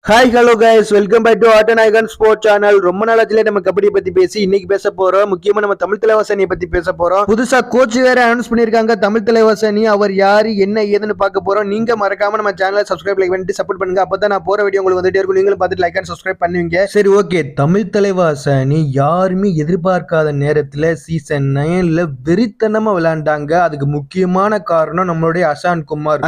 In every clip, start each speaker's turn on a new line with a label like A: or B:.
A: Hi hello guys, welcome back to Aattanayagan sport channel. ரொம்ப நாளாச்சுல நம்ம கபடி பத்தி பேசி இன்னைக்கு பேச போறோம். முக்கியமா நம்ம தமிழ் தலைவாசனியை பத்தி பேச போறோம். புதுசா கோச் வேற அனௌன்ஸ் பண்ணிருக்காங்க. தமிழ் தலைவாசனி அவர் யாரு என்ன ஏதுன்னு பார்க்க போறோம். நீங்க மறக்காம நம்ம சேனலை சப்ஸ்கிரைப் லைக் பண்ணிட்டு சப்போர்ட் பண்ணுங்க. அப்பதான் நான் போற வீடியோ உங்களுக்கு வந்துட்டே இருக்கும். நீங்களும் பார்த்துட்டு லைக் அண்ட் சப்ஸ்கிரைப் பண்ணுவீங்க. சரி, ஓகே. தமிழ் தலைவாசனி யாருமே எதிர்பார்க்காத நேரத்துல சீசன் 9ல வெறித்தனமா விளையாண்டாங்க. அதுக்கு முக்கியமான காரணம் நம்மளுடைய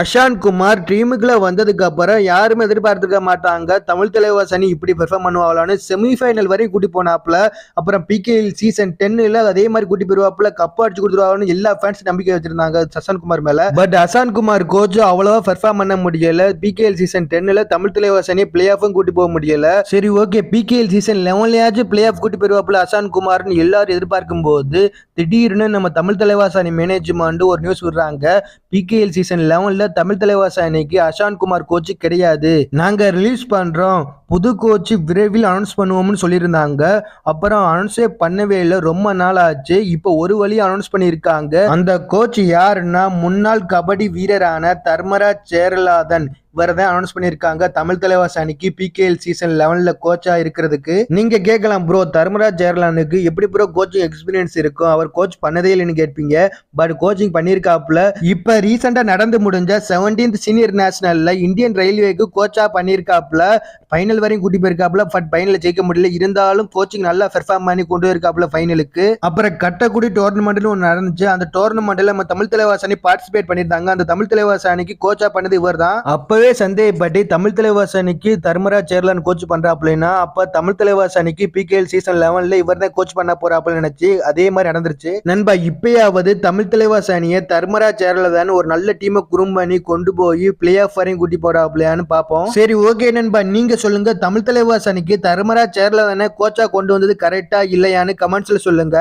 A: அஷான் குமார் டீமுக்குள்ள வந்ததுக்கு அப்புறம் யாருமே எதிர்பார்த்திருக்க மாட்டாங்க தமிழ் தலைவாசனி இப்படி பெர்ஃபார்ம் பண்ணுவாங்களான்னு. செமிஃபைனல் வரையும் கூட்டி போனாப்ல. அப்புறம் பிகேஎல் சீசன் 10ல அதே மாதிரி கூட்டி போயிருவாப்ல, கப் அடிச்சு கொடுத்துருவாங்கன்னு எல்லா ஃபேன்ஸ் நம்பிக்கை வச்சிருந்தாங்க அஷான் குமார் மேல. பட் அஷான் குமார் கோச் அவ்வளவா பெர்ஃபார்ம் பண்ண முடியல. பிகேஎல் சீசன் 10ல தமிழ் தலைவாசனி பிளே ஆஃபும் கூட்டி போக முடியல. சரி, ஓகே, பிகேஎல் சீசன் 11லயாச்சும் பிளே ஆஃப் கூட்டி போயிருவாப்ல அஷான் குமார்னு எல்லாரும் எதிர்பார்க்கும் போது திடீர்னு நம்ம தமிழ் தலைவாசனி மேனேஜ்மெண்ட் ஒரு நியூஸ் விடுறாங்க. பிகேஎல் சீசன் 11ல தமிழ் தலைவாசனிக்கு அஷான் குமார் கோச் கிடையாது, நாங்க ரிலீஸ் பண்றோம், புது கோச் விரைவில் அனௌன்ஸ் பண்ணுவோம்னு சொல்லியிருந்தாங்க. அப்புறம் அனௌன்ஸே பண்ணவே இல்லை, ரொம்ப நாள் ஆச்சு. இப்போ ஒரு வழி அனௌன்ஸ் பண்ணியிருக்காங்க. அந்த கோச் யாருன்னா முன்னாள் கபடி வீரரான தர்மராஜ் சேரலாதன். இவரதான் அனௌன்ஸ் பண்ணியிருக்காங்க தமிழ் தலைவாசனிக்கு பிகேஎல் சீசன் 11ல கோச்சா இருக்கிறதுக்கு. நீங்க கேட்கலாம், ப்ரோ தர்மராஜ் சேரலானுக்கு எப்படி ப்ரோ கோச்சிங் எக்ஸ்பீரியன்ஸ் இருக்கும், அவர் கோச் பண்ணதே இல்லைன்னு கேட்பீங்க. பட் கோச்சிங் பண்ணியிருக்காப்ல. இப்ப ரீசெண்டா நடந்து முடிஞ்ச 17th சீனியர் நேஷனல்ல இந்தியன் ரயில்வேக்கு கோச்சா பண்ணியிருக்காப்ல. ஃபைனல் வரையும் கூட்டி போயிருக்காப்ல. பட் ஃபைனல்ல ஜெயிக்க முடியல. இருந்தாலும் கோச்சிங் நல்லா பெர்ஃபார்ம் பண்ணி கொண்டு இருக்காப்ல ஃபைனலுக்கு. அப்புறம் கட்டக்குடி டோர்னமெண்ட்னு ஒன்று நடந்துச்சு. அந்த டோர்னமெண்ட்ல நம்ம தமிழ் தலைவாசனி பார்ட்டிசிபேட் பண்ணியிருந்தாங்க. அந்த தமிழ் தலைவாசனிக்கு கோச்சா பண்ணது இவர் தான். அப்பவே சந்தேகப்பட்டு தமிழ் தலைவாசனிக்கு தர்மராஜ் சேர்லான் கோச் பண்றாப்லன்னா அப்ப தமிழ் தலைவாசனிக்கு பிகேஎல் சீசன் 11ல இவர் தான் கோச் பண்ண போறாப்ல நினைச்சு அதே மாதிரி நடந்துருச்சு. நண்பா, இப்பயாவது தமிழ் தலைவாசனியை தர்மராஜ் சேர்லான் ஒரு நல்ல டீமை குறும் பண்ணி கொண்டு போய் பிளே ஆஃப் வரையும் கூட்டி போறாப்லையான்னு பார்ப்போம். சரி, ஓகே நண்பா, நீங்க சொல்லுங்க, தமிழ் தலைவாசனிக்கு தர்மராஜ் சேர்லான் கோச்சா கொண்டு வந்தது கரெக்டா இல்லையான்னு கமெண்ட்ஸ்ல சொல்லுங்க.